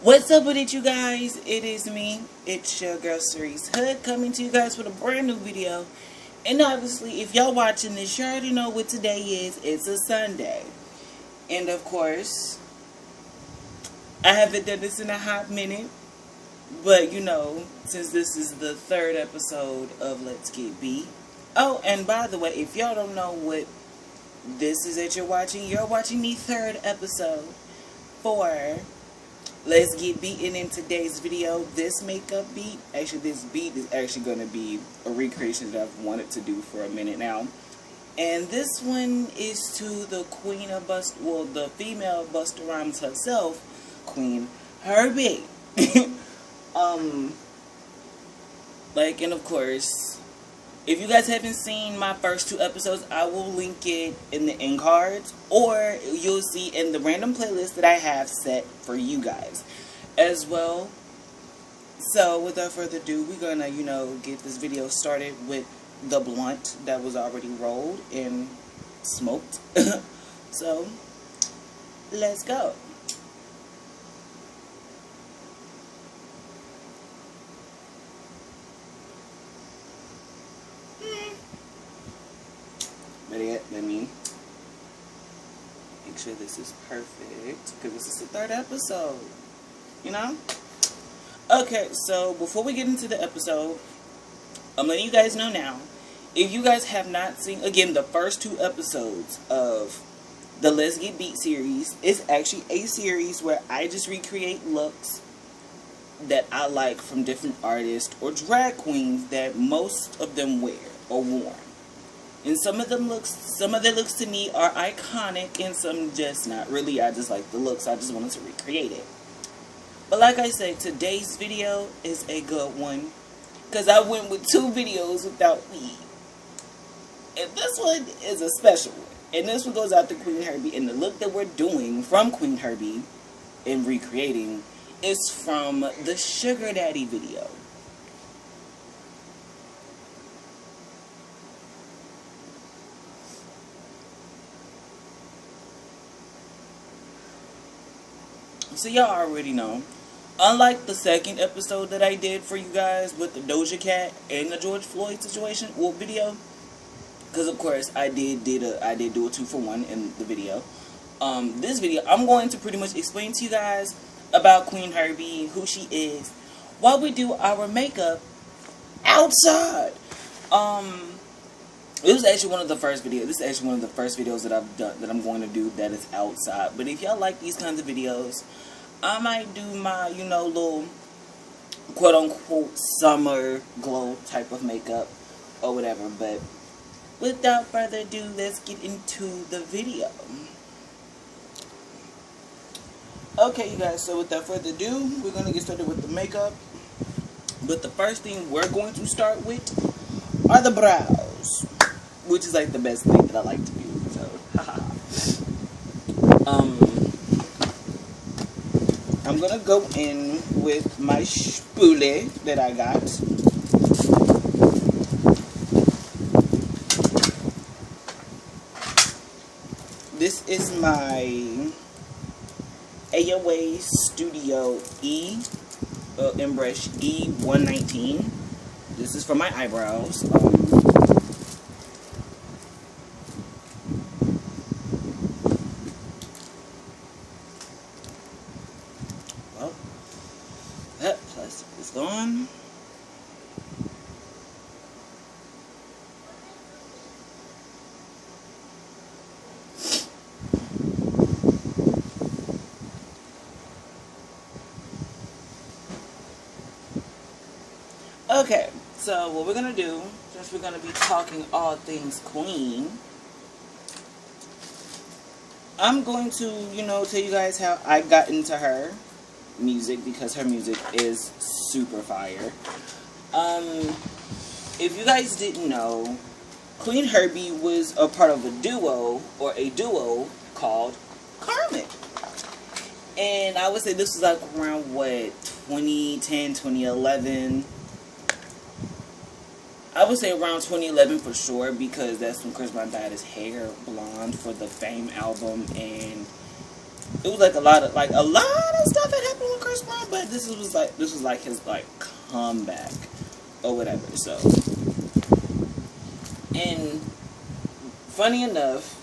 What's up with it, you guys? It is me. It's your girl Cerise Hood coming to you guys with a brand new video. And obviously, if y'all watching this, you already know what today is. It's a Sunday. And of course, I haven't done this in a hot minute. But you know, since this is the third episode of Let's Get Beat. Oh, and by the way, if y'all don't know what this is that you're watching the third episode for Let's Get Beaten. In today's video, this makeup beat, actually this beat is actually going to be a recreation that I've wanted to do for a minute now. And this one is to the queen of the female Busta Rhymes herself, Queen Herby. And of course, if you guys haven't seen my first two episodes, I will link it in the end cards, or you'll see in the random playlist that I have set for you guys as well. So without further ado, we're gonna, get this video started with the blunt that was already rolled and smoked. So let's go. Let me make sure this is perfect, because this is the third episode, Okay, so before we get into the episode, I'm letting you guys know now, if you guys have not seen, again, the first two episodes of the Let's Get Beat series, it's actually a series where I just recreate looks that I like from different artists or drag queens that most of them wear or worn. And some of their looks to me are iconic, and some just not really. I just like the looks. I just wanted to recreate it. But like I said, today's video is a good one, because I went with two videos without weed. And this one is a special one. And this one goes out to Queen Herby. And the look that we're doing from Queen Herby and recreating is from the Sugar Daddy video. So y'all already know, unlike the second episode that I did for you guys with the Doja Cat and the George Floyd situation, video, because of course I did do a 2-for-1 in the video. This video, I'm going to pretty much explain to you guys about Queen Herby, who she is, while we do our makeup outside. It was actually one of the first videos. This is actually one of the first videos that I've done, that I'm going to do, that is outside. But if y'all like these kinds of videos, I might do my, little quote-unquote summer glow type of makeup or whatever. But without further ado, let's get into the video. Okay, you guys, so without further ado, we're going to get started with the makeup. But the first thing we're going to start with are the brows, which is like the best thing that I like to do. So, I'm gonna go in with my spoolie that I got. This is my AOA Studio E Brush E119. This is for my eyebrows. Well, that plastic is gone. Okay, so what we're going to do, since we're going to be talking all things queen, I'm going to, tell you guys how I got into her music, because her music is super fire. If you guys didn't know, Queen Herby was a part of a duo called Carmen. And I would say this was like around, 2010, 2011. I would say around 2011 for sure, because that's when Chris Brown dyed his hair blonde for the Fame album, and it was like a lot of stuff that happened with Chris Brown this was like his like comeback or whatever. So, and funny enough,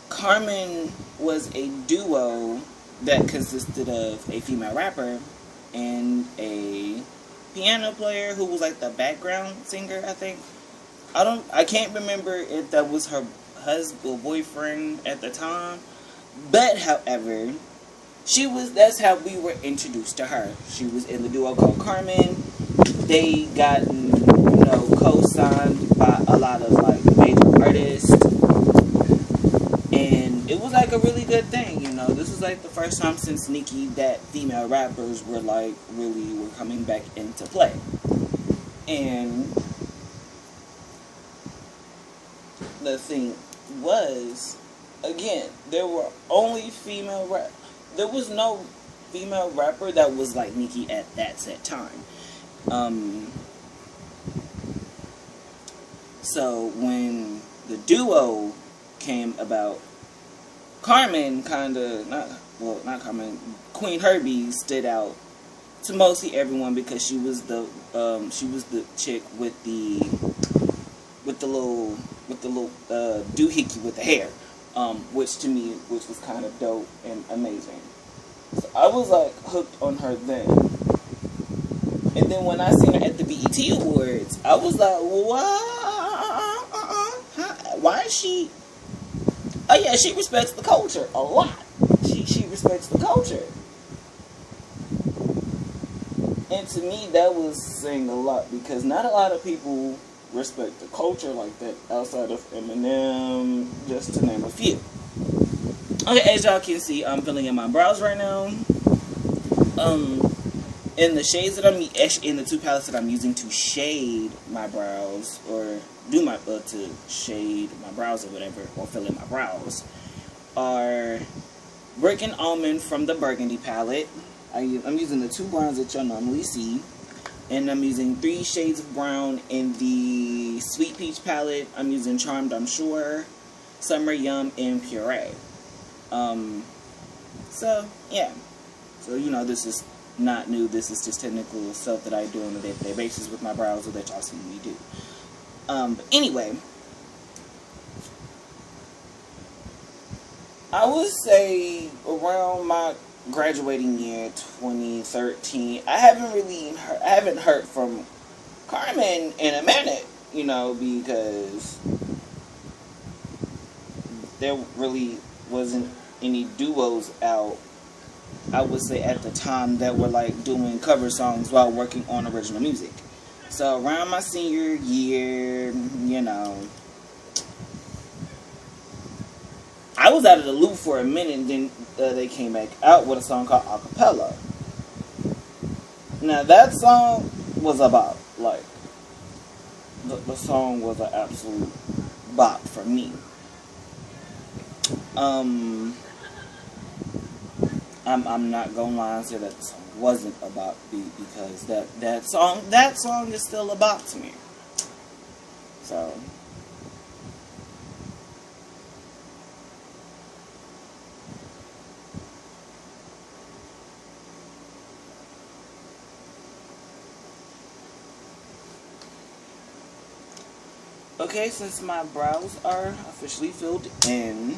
Carmen was a duo that consisted of a female rapper and a piano player who was like the background singer, I think. I can't remember if that was her husband or boyfriend at the time, but however, that's how we were introduced to her. She was in the duo called Carmen. They got, co-signed by a lot of like major artists, and it was like a really good thing. This was like the first time since Nicki that female rappers were like were coming back into play. And the thing was, again, there was no female rapper that was like Nicki at that set time. So when the duo came about, Carmen Queen Herby stood out to mostly everyone because she was the chick with the little doohickey with the hair, which was kind of dope and amazing. So I was like hooked on her then. And then when I seen her at the BET Awards, I was like, what? Why is she? Oh yeah, she respects the culture a lot. She respects the culture. And to me, that was saying a lot, because not a lot of people respect the culture like that outside of Eminem, just to name a few. Okay, as y'all can see, I'm filling in my brows right now. In the shades that in the two palettes that I'm using to shade my brows, or to shade my brows or whatever, or fill in my brows, are Brick and Almond from the Burgundy palette. I'm using the two browns that y'all normally see. And I'm using 3 shades of brown in the Sweet Peach palette. I'm using Charmed, I'm Sure, Summer Yum, and Puree. So, yeah. So, this is not new. This is just technical stuff that I do on a day-to-day basis with my brows, or that y'all see me do. But anyway, I would say around my graduating year 2013, I haven't heard from Carmen in a minute, because there really wasn't any duos out, I would say, at the time, that were like doing cover songs while working on original music. So around my senior year, I was out of the loop for a minute, and then they came back out with a song called Acapella. Now that song was a bop. Like, the song was an absolute bop for me. I'm not gonna lie and say that the song wasn't a bop, because that song is still a bop to me. So. Okay, since my brows are officially filled in,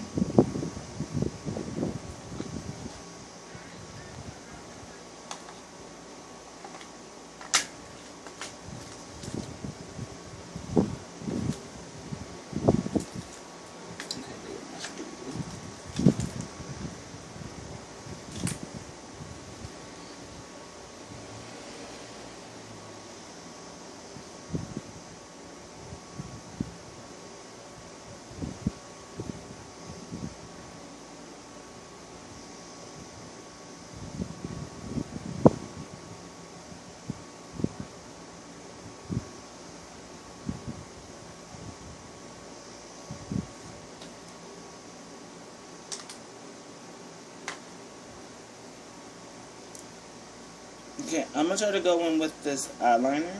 okay, I'm gonna try to go in with this eyeliner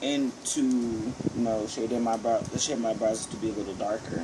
and to, shade my brows to be a little darker.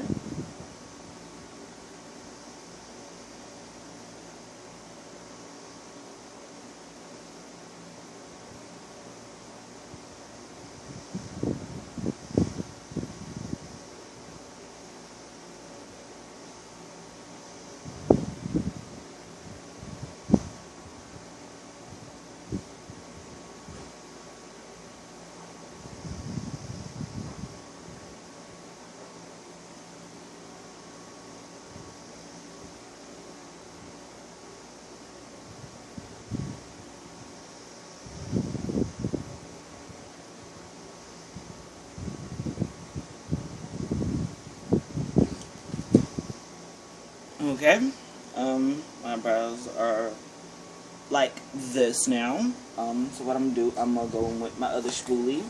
like this now. So what I'm gonna do, I'm gonna go in with my other spoolie.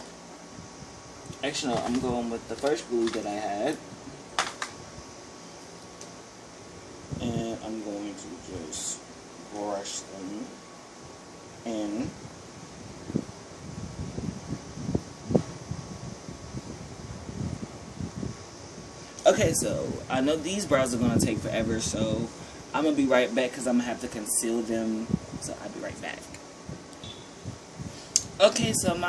Actually, no, I'm going with the first spoolie that I had. And I'm going to just brush them in. Okay, so I know these brows are going to take forever, so I'm going to be right back because I'm going to have to conceal them. So I'll be right back. Okay, so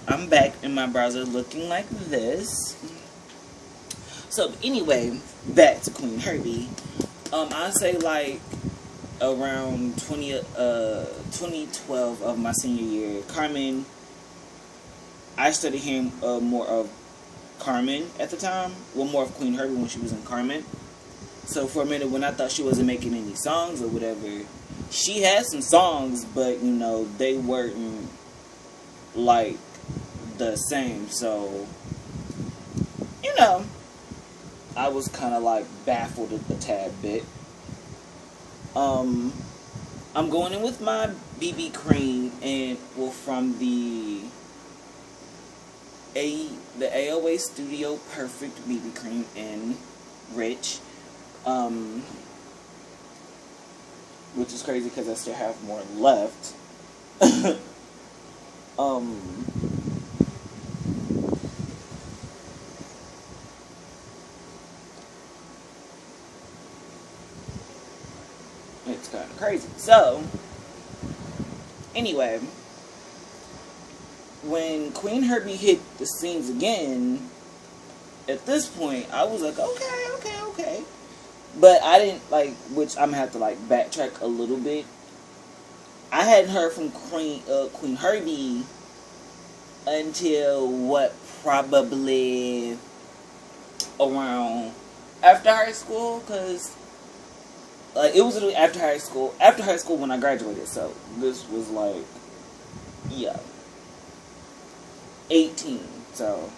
I'm back and my brows are looking like this. So anyway, back to Queen Herby. I'd say like around 2012 of my senior year, Carmen, I started hearing more of Carmen at the time. Well, more of Queen Herby when she was in Carmen. So for a minute, when I thought she wasn't making any songs or whatever, she had some songs, but you know, they weren't like the same. So, you know, I was kind of like baffled a tad bit. I'm going in with my BB cream, and well, from the AOA Studio Perfect BB cream in Rich, which is crazy because I still have more left. It's kind of crazy. So, anyway, when Queen Herby hit the scenes again, at this point, I was like, okay. But I didn't, like, which I'm going to have to, like, backtrack a little bit. I hadn't heard from Queen Herby until, what, probably around after high school, because like, it was literally after high school when I graduated, so this was like, yeah, 18, so,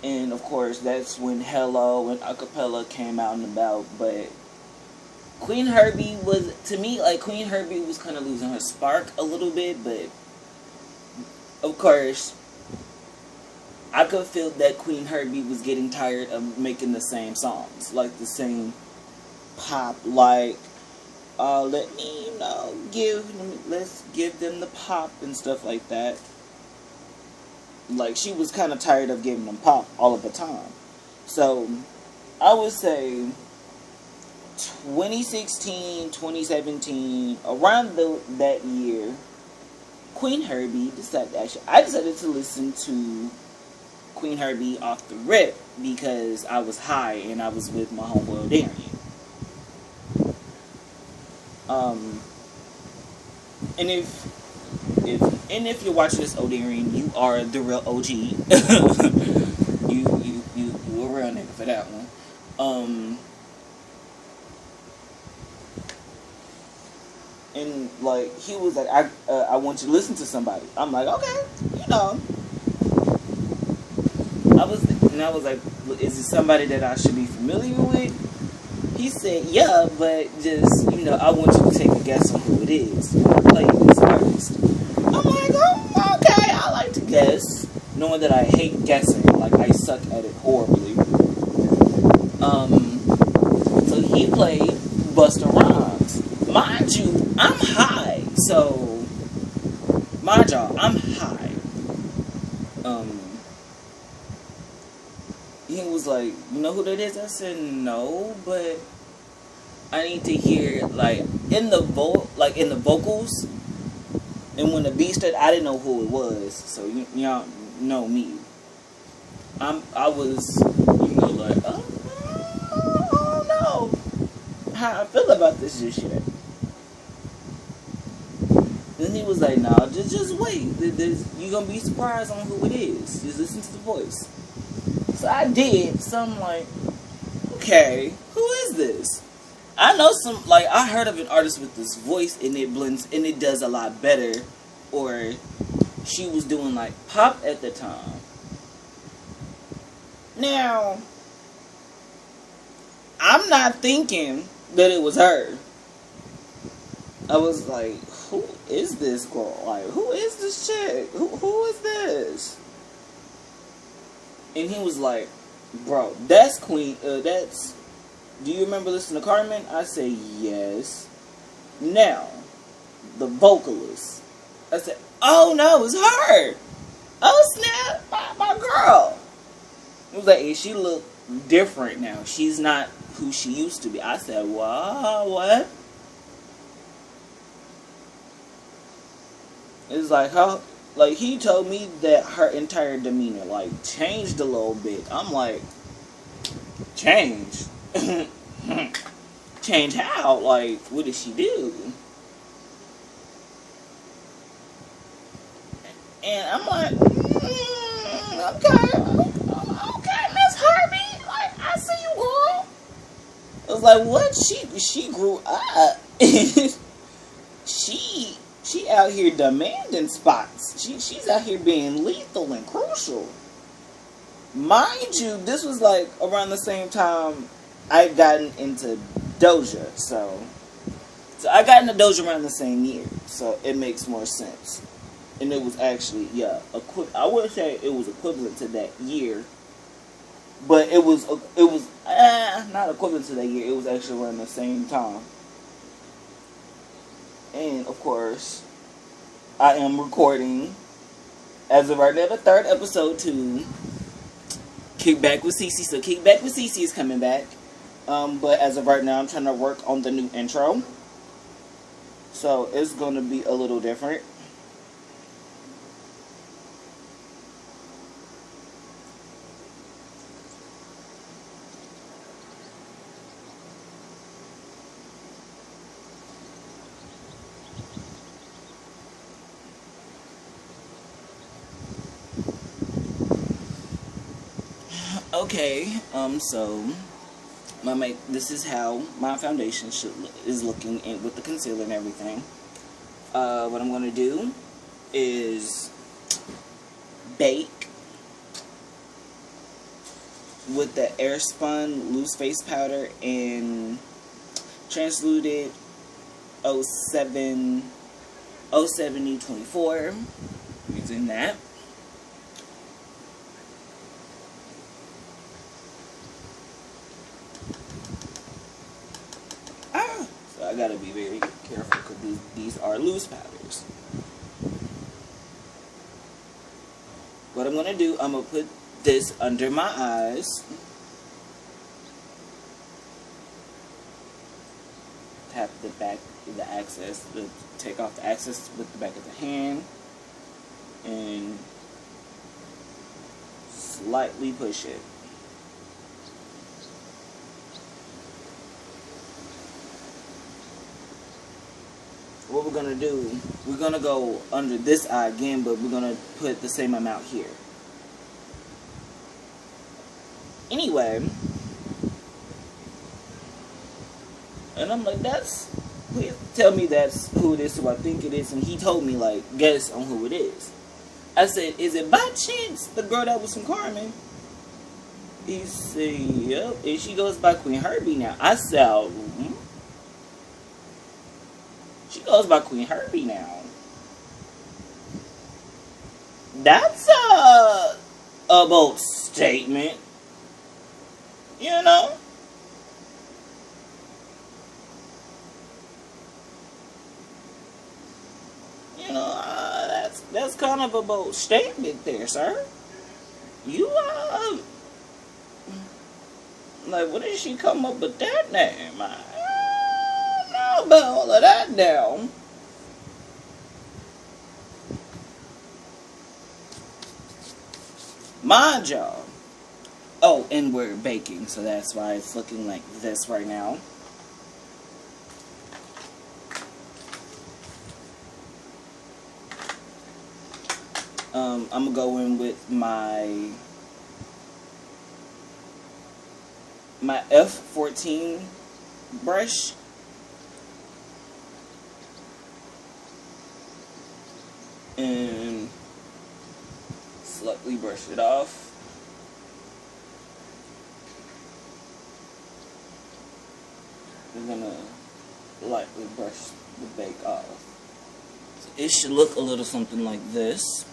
and of course, that's when Hello and Acapella came out and about, but Queen Herby was, to me, like, Queen Herby was kind of losing her spark a little bit, but, of course, I could feel that Queen Herby was getting tired of making the same songs, like the same pop, like, let me, you know, let's give them the pop and stuff like that. Like, she was kind of tired of giving them pop all of the time. So, I would say 2016, 2017, around that year, Queen Herby decided, I decided to listen to Queen Herby off the rip because I was high and I was with my homeboy Darian. And if you're watching this, O'Darian, you are the real OG. you a real nigga for that one. And like he was like, I want you to listen to somebody. I'm like, okay, you know. I was like, is it somebody that I should be familiar with? He said, yeah, but just, you know, I want you to take a guess on who it is. Play this artist. I'm like, oh, okay, I like to guess. Knowing that I hate guessing, like I suck at it horribly. So he played Busta Rhymes. Mind you, I'm high. So, mind y'all, I'm high. He was like, you know who that is? I said, no, but I need to hear, like, in the vocals, and when the beat started, I didn't know who it was, so y'all know me. I was, you know, like, I don't know how I feel about this just yet. Then he was like, nah, just wait, you're gonna be surprised on who it is, just listen to the voice. So I did. So I'm like, okay, who is this? I know I heard of an artist with this voice and it blends and it does a lot better. Or she was doing like pop at the time. Now, I'm not thinking that it was her. I was like, who is this girl? Like, who is this chick? Who is this? And he was like, bro, that's Queen, that's, do you remember listening to Carmen? I say, yes. Now, the vocalist. I said, oh no, it's her. Oh snap, my girl. It was like, hey, she look different now. She's not who she used to be. I said, wow, what? It's like, how, like, he told me that her entire demeanor, like, changed a little bit. I'm like, change? Change how? Like, what did she do? And I'm like, okay, Miss Herby. Like, I see you, girl. I was like, what? She grew up. She out here demanding spots. She's out here being lethal and crucial. Mind you, this was like around the same time I'd gotten into Doja. So I got into Doja around the same year. So it makes more sense. And it was actually, yeah, I would say it was equivalent to that year. But it was not equivalent to that year. It was actually around the same time. And, of course, I am recording, as of right now, the third episode to Kick Back with Cece. So, Kick Back with Cece is coming back. But as of right now, I'm trying to work on the new intro. So, it's going to be a little different. Okay, so this is how my foundation is looking with the concealer and everything. What I'm gonna do is bake with the Airspun loose face powder and transluted 07024, using that. I gotta be very careful because these are loose powders. What I'm gonna do, I'm gonna put this under my eyes. Tap the back, take off the excess with the back of the hand, and slightly push it. What we're gonna do, we're gonna go under this eye again, but we're gonna put the same amount here. Anyway, and I'm like, please tell me that's who it is, who I think it is. And he told me, like, guess on who it is. I said, is it by chance the girl that was from Carmen? He said, yep, and she goes by Queen Herby now. I said, she goes by Queen Herby now. That's a bold statement. You know? You know, that's kind of a bold statement there, sir. You, like, what did she come up with that name? I don't know about all of that now. Mind y'all. Oh, and we're baking, so that's why it's looking like this right now. I'm gonna go in with my F14 brush. And slightly brush it off. We're gonna lightly brush the bake off. So it should look a little something like this.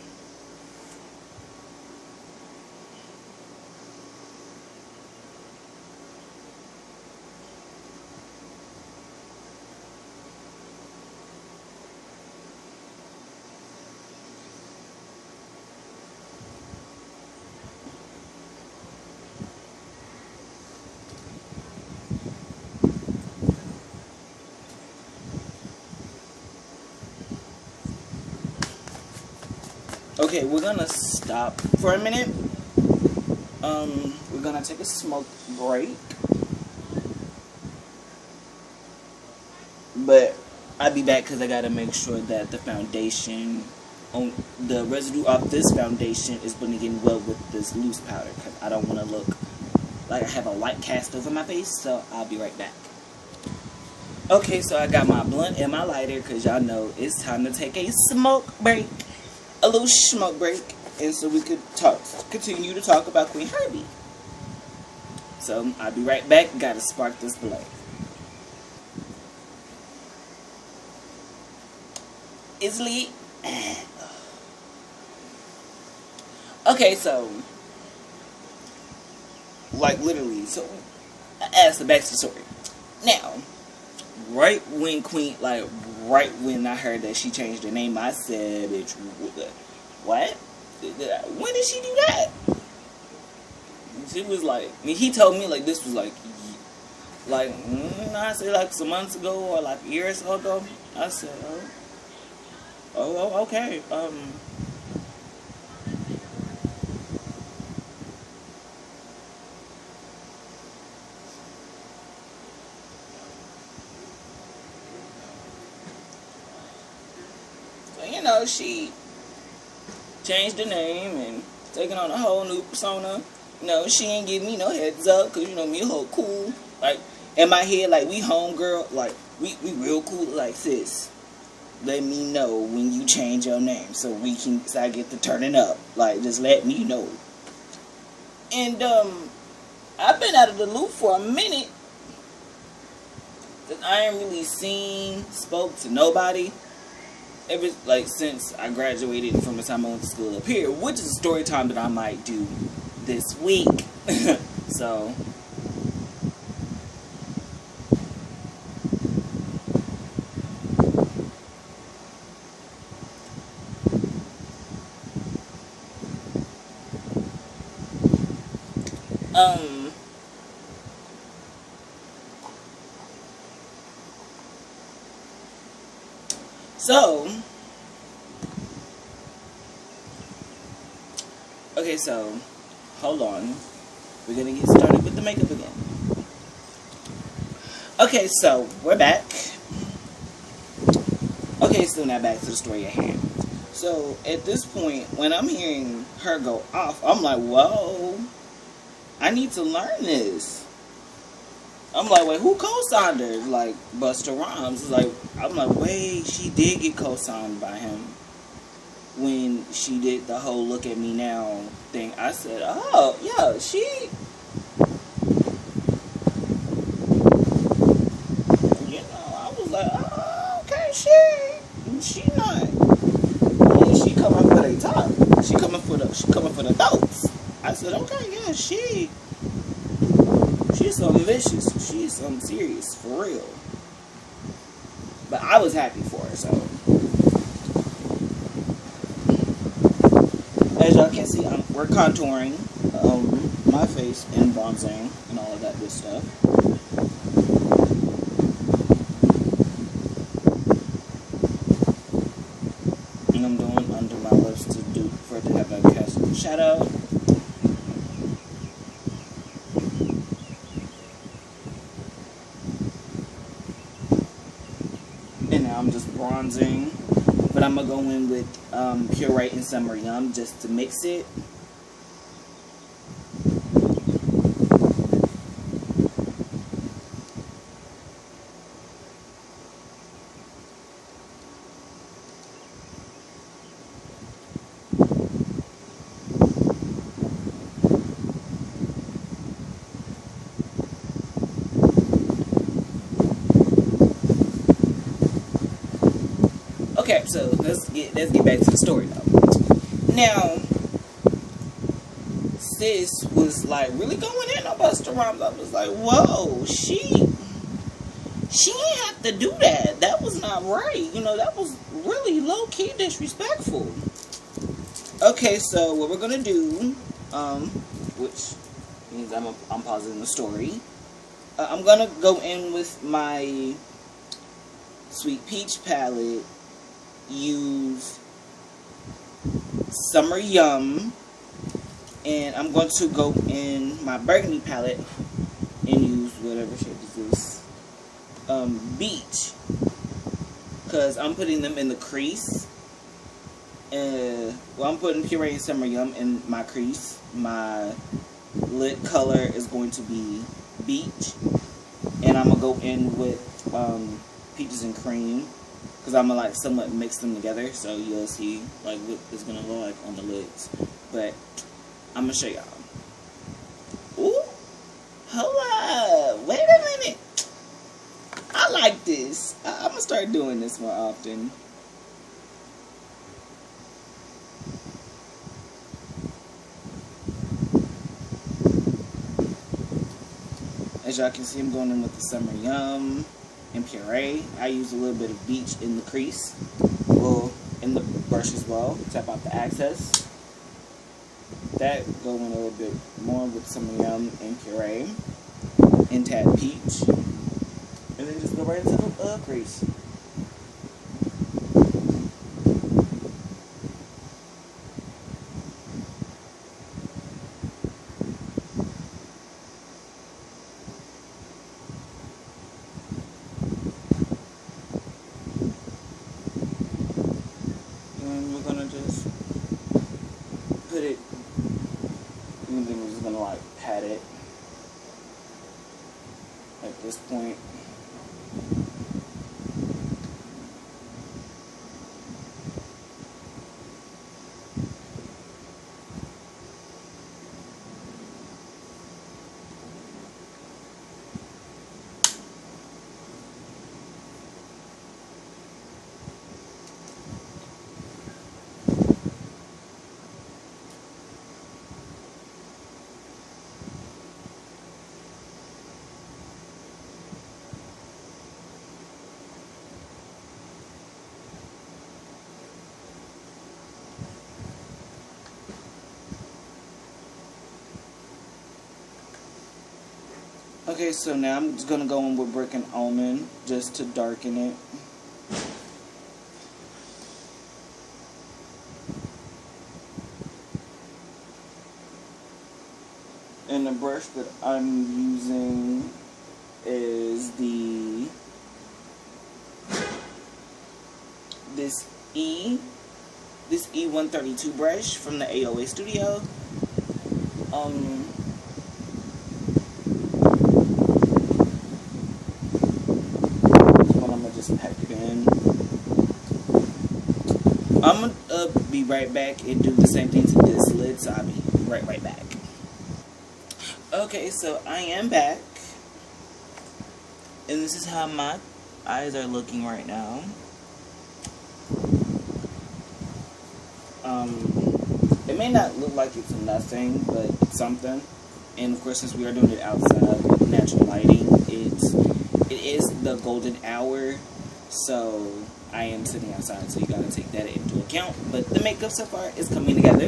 Okay, we're gonna stop for a minute. We're gonna take a smoke break. But I'll be back because I gotta make sure that the foundation, on the residue of this foundation is blending in well with this loose powder, because I don't want to look like I have a white cast over my face. So I'll be right back. Okay, so I got my blunt and my lighter because y'all know it's time to take a smoke break. A little smoke break, and so we could continue to talk about Queen Herby. So I'll be right back. Gotta spark this blunt. It's lit. Okay, so like literally, so I asked the backstory. Now, right when I heard that she changed her name, I said, "Bitch, what? When did she do that?" She was like, I mean, he told me like this was like I said like some months ago or like a year or so ago. I said, oh, okay. You know, she changed her name and taking on a whole new persona. You know, she ain't give me no heads up, because, you know, me whole cool. Like, in my head, like, we homegirl, like, we real cool. Like, sis, let me know when you change your name so I get to turning up. Like, just let me know. And, I've been out of the loop for a minute. Cause I ain't really spoke to nobody. Since I graduated from the time I went to school up here, which is a story time that I might do this week. So okay, so hold on. We're gonna get started with the makeup again. Okay, so we're back. Okay, so now back to the story at hand. So at this point, when I'm hearing her go off, I'm like, whoa, I need to learn this. I'm like, wait, who co-signed her? Like, Busta Rhymes. I'm like, wait, she did get co-signed by him when she did the whole "Look at Me Now" thing. I said, oh, yeah, she. You know, I was like, oh, okay, she not. Yeah, she coming for the top. She coming for the thoughts. I said, okay, yeah, she's something vicious. She's something serious, for real. But I was happy for her, so. As y'all can see, we're contouring my face and bronzing and all of that good stuff. And I'm doing under my lips for it to have a cast of shadow. And now I'm just bronzing. But I'm going to go in with Pure White and Summer Yum just to mix it. Okay, so let's get back to the story though. Now, sis was like really going in on Busta Rhymes. I was like, whoa, she didn't have to do that. That was not right. You know, that was really low key disrespectful. Okay, so what we're gonna do, which means I'm pausing the story. I'm gonna go in with my Sweet Peach palette. Use Summer Yum, and I'm going to go in my Burgundy palette and use whatever shade is this, Beach, because I'm putting them in the crease. Well, I'm putting Puree and Summer Yum in my crease. My lid color is going to be Beach, and I'm gonna go in with Peaches and Cream, because I'm gonna like somewhat mix them together, so you'll see like what it's gonna look like on the lids. But I'm gonna show y'all. Ooh, hold up, wait a minute. I like this. I'm gonna start doing this more often. As y'all can see, I'm going in with the Summer Yum and Puree. I use a little bit of Beach in the crease, well, in the brush as well. Tap out the excess. That go in a little bit more with Summer Yum and Puree, and tap Peach, and then just go right into the crease. Put it, and then we're just gonna like pat it at this point. Okay, so now I'm just gonna go in with Brick and Almond just to darken it. And the brush that I'm using is this E132 brush from the AOA Studio. Pack it in. I'm gonna be right back and do the same thing to this lid, so I'll be right back. Okay, so I am back, and this is how my eyes are looking right now. It may not look like it's nothing, but it's something. And of course, since we are doing it outside with natural lighting, it is the golden hour. So I am sitting outside, so you gotta take that into account. But the makeup so far is coming together.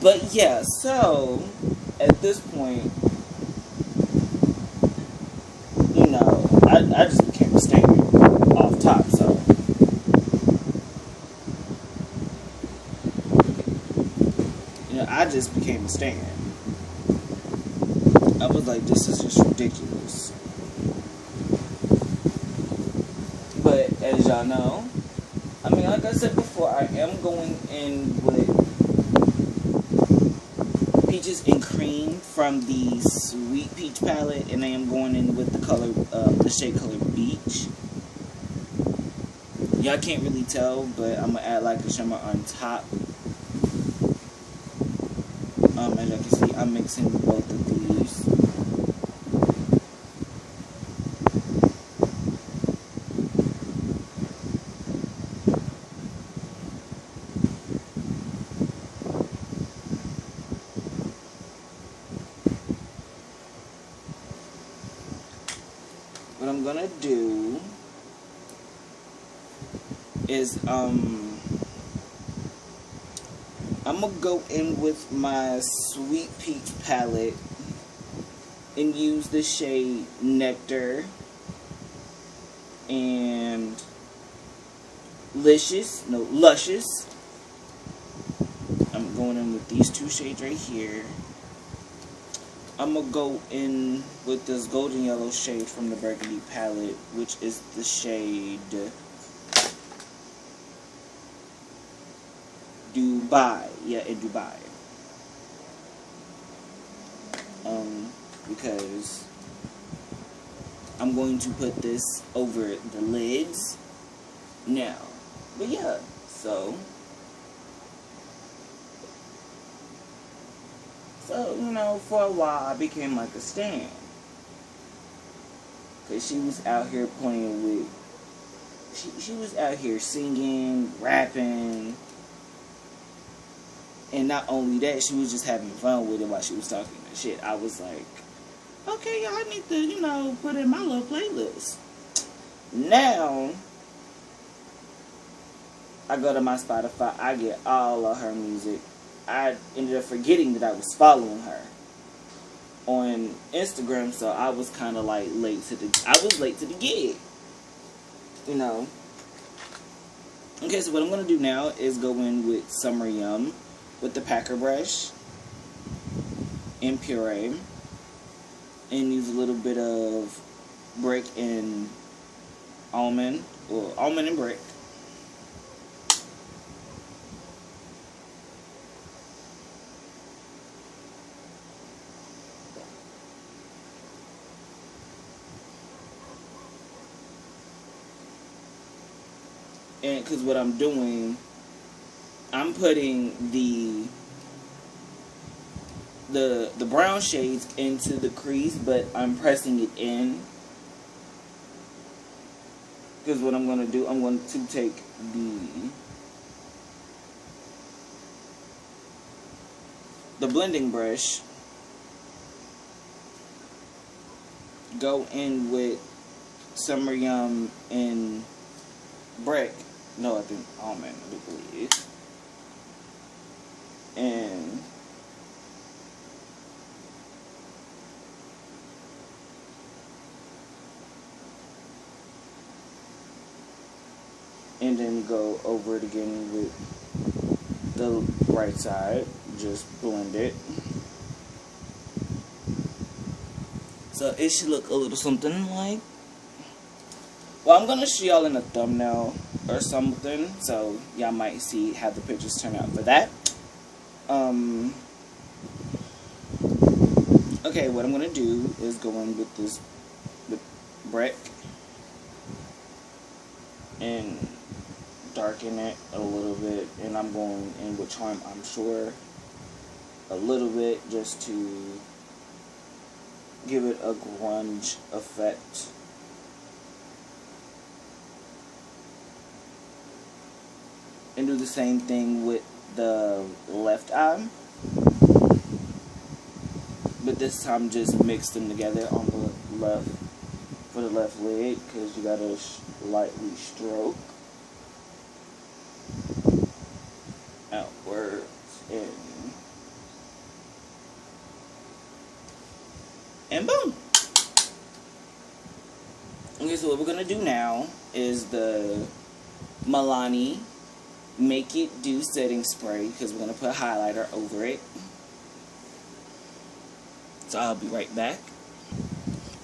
But yeah, so at this point, you know, I just became a stain off top. So you know, I just became a stain. I was like, this is just ridiculous. But as y'all know, I mean, like I said before, I am going in with Peaches and Cream from the Sweet Peach palette, and I am going in with the color, the shade color Beach. Y'all can't really tell, but I'm gonna add like a shimmer on top. As y'all can see, I'm mixing both of these. is I'm gonna go in with my Sweet Peach palette and use the shade Nectar and Luscious. I'm going in with these two shades right here. I'm gonna go in with this golden yellow shade from the Burgundy palette, which is the shade Dubai. Yeah, in Dubai. Because I'm going to put this over the lids now. But yeah, so you know, for a while I became like a stan. Cause she was out here playing with, she was out here singing, rapping, and not only that, she was just having fun with it while she was talking that shit. I was like, okay, I need to, you know, put in my little playlist. Now, I go to my Spotify, I get all of her music. I ended up forgetting that I was following her on Instagram, so I was kind of like late to the gig, you know. Okay, so what I'm going to do now is go in with Summer Yum with the packer brush and puree, and use a little bit of brick and almond, or almond and brick. And because what I'm doing, I'm putting the brown shades into the crease, but I'm pressing it in. Because what I'm going to do, I'm going to take the blending brush, go in with Summer Yum and brick. No, I think almond, I believe. And then go over it again with the right side. Just blend it. So it should look a little something like, well, I'm gonna show y'all in a thumbnail or something, so y'all might see how the pictures turn out for that. Okay, what I'm gonna do is go in with this brick and darken it a little bit, and I'm going in with Charm, I'm sure, a little bit, just to give it a grunge effect. And do the same thing with the left eye, but this time just mix them together on the left, for the left lid, because you gotta lightly stroke outwards and boom. Okay, so what we're gonna do now is the Milani Make It Do setting spray, because we're going to put highlighter over it. So I'll be right back.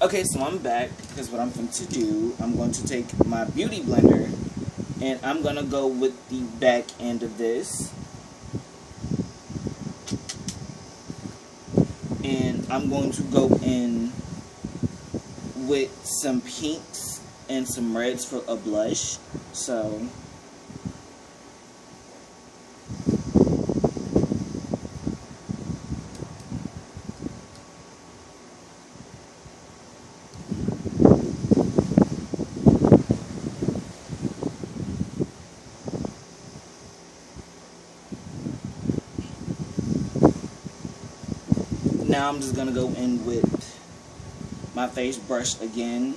Okay, so I'm back, because what I'm going to do, I'm going to take my beauty blender, and I'm going to go with the back end of this. And I'm going to go in with some pinks and some reds for a blush. So now I'm just going to go in with my face brush again,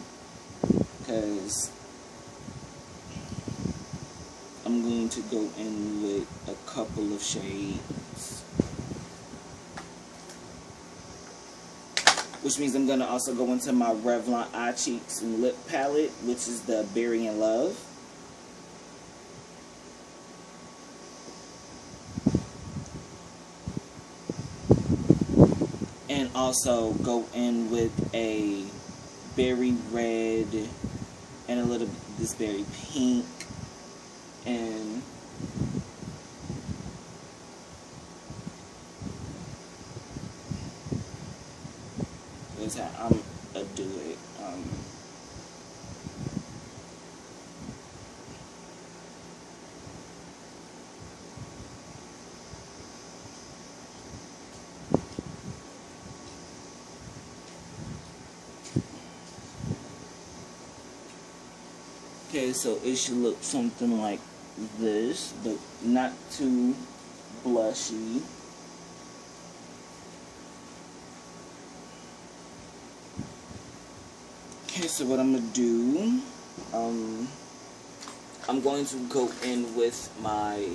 because to go in with a couple of shades, which means I'm going to also go into my Revlon Eye Cheeks and Lip Palette, which is the Berry in Love. And also go in with a berry red and a little bit of this berry pink, and that's how I'm gonna do it. Okay, so it should look something like this, but not too blushy. Okay, so what I'm going to do, I'm going to go in with my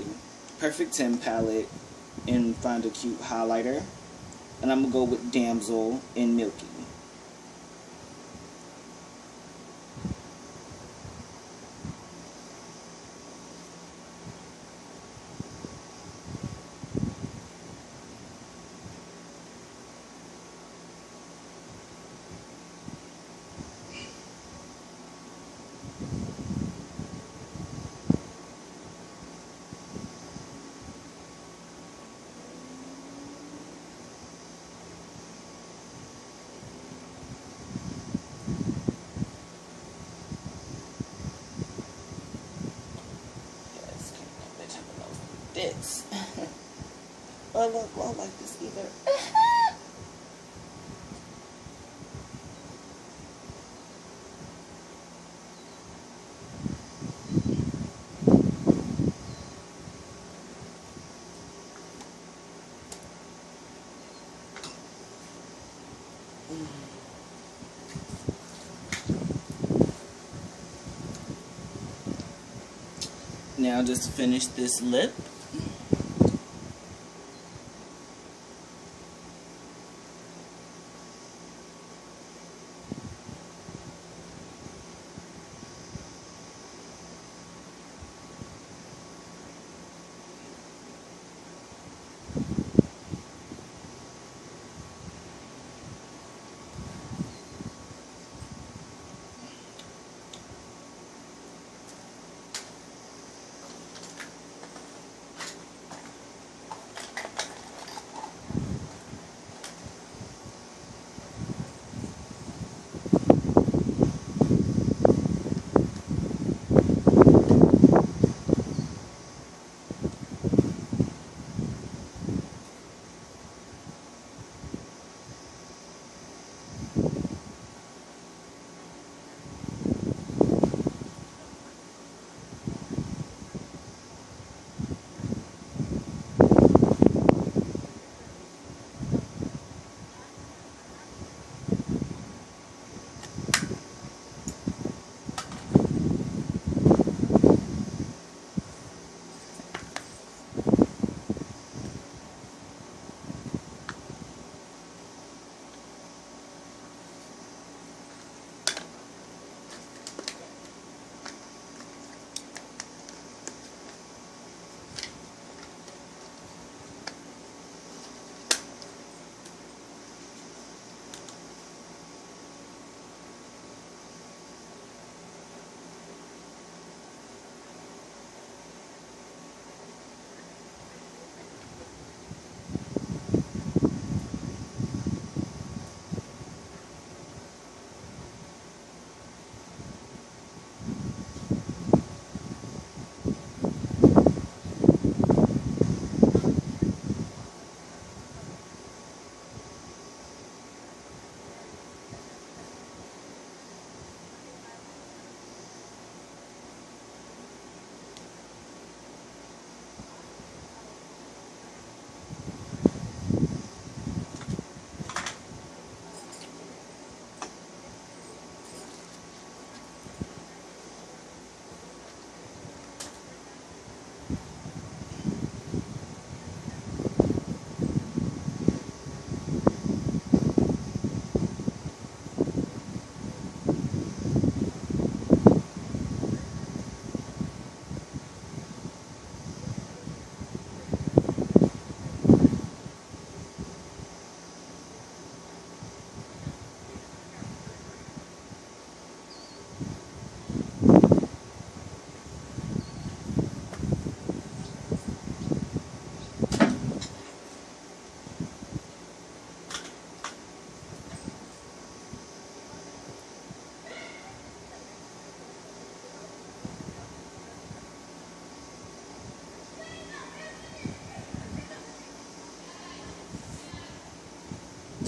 Perfect 10 palette and find a cute highlighter. And I'm going to go with Damsel in Milky. This. Oh, look, I don't like this either. Now just finish this lip.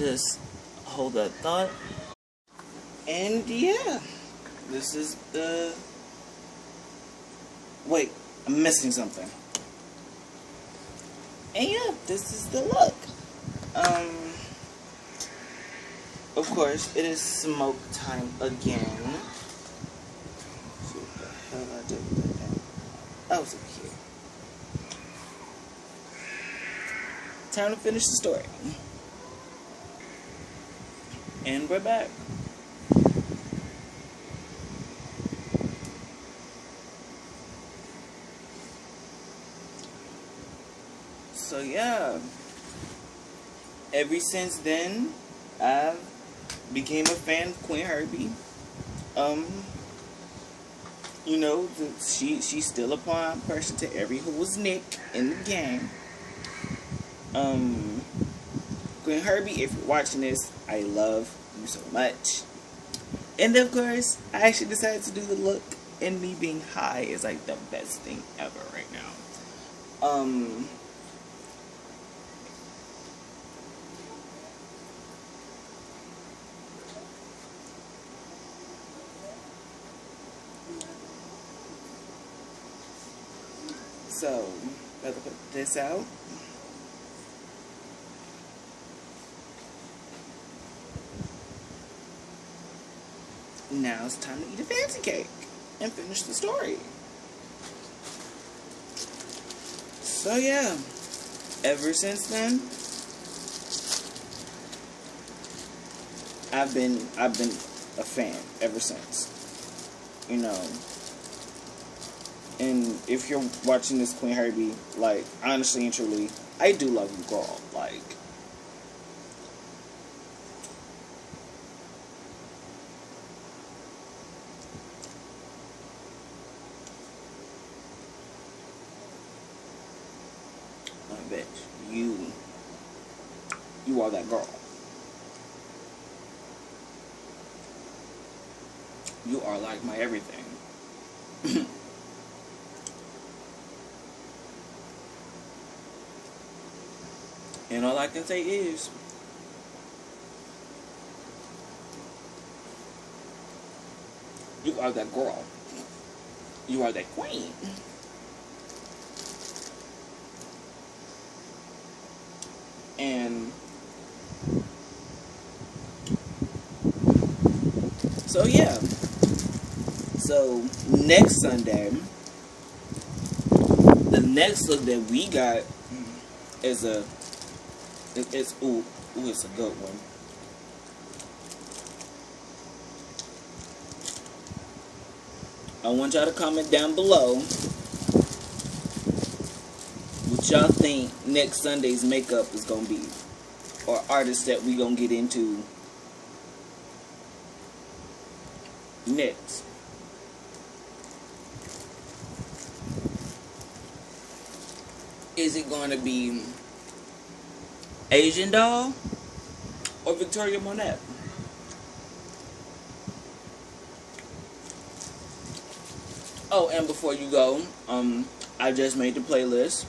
just hold that thought. And yeah, this is the... Wait, I'm missing something. And yeah, this is the look. Of course, it is smoke time again. So what the hell I did with that? I was over here. Time to finish the story. And we're back. So yeah, ever since then, I became a fan of Queen Herby. You know, she's still a pawn person to every who's Nick in the game. Queen Herby, if you're watching this, I love you so much. And of course, I actually decided to do the look, and me being high is like the best thing ever right now. So, let's put this out. Now it's time to eat a fancy cake and finish the story. So yeah, ever since then, I've been a fan ever since. You know. And if you're watching this, Queen Herby, like, honestly and truly, I do love you, girl. Like, I bet you are that girl. You are like my everything. And all I can say is, you are that girl. You are that queen. And so yeah. So next Sunday, the next look that we got is it's a good one. I want y'all to comment down below what y'all think next Sunday's makeup is gonna be, or artists that we gonna get into next. Is it going to be Asian Doll or Victoria Monet? Oh, and before you go, I just made the playlist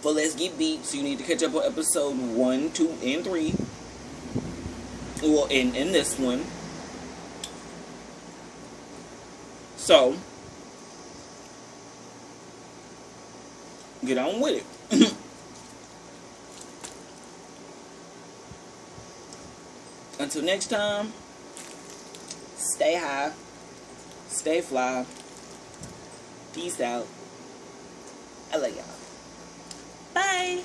for Let's Get Beat, so you need to catch up on episode 1, 2, and 3. Well, in this one. So, get on with it. Until next time, stay high, stay fly, peace out. I love y'all. Bye.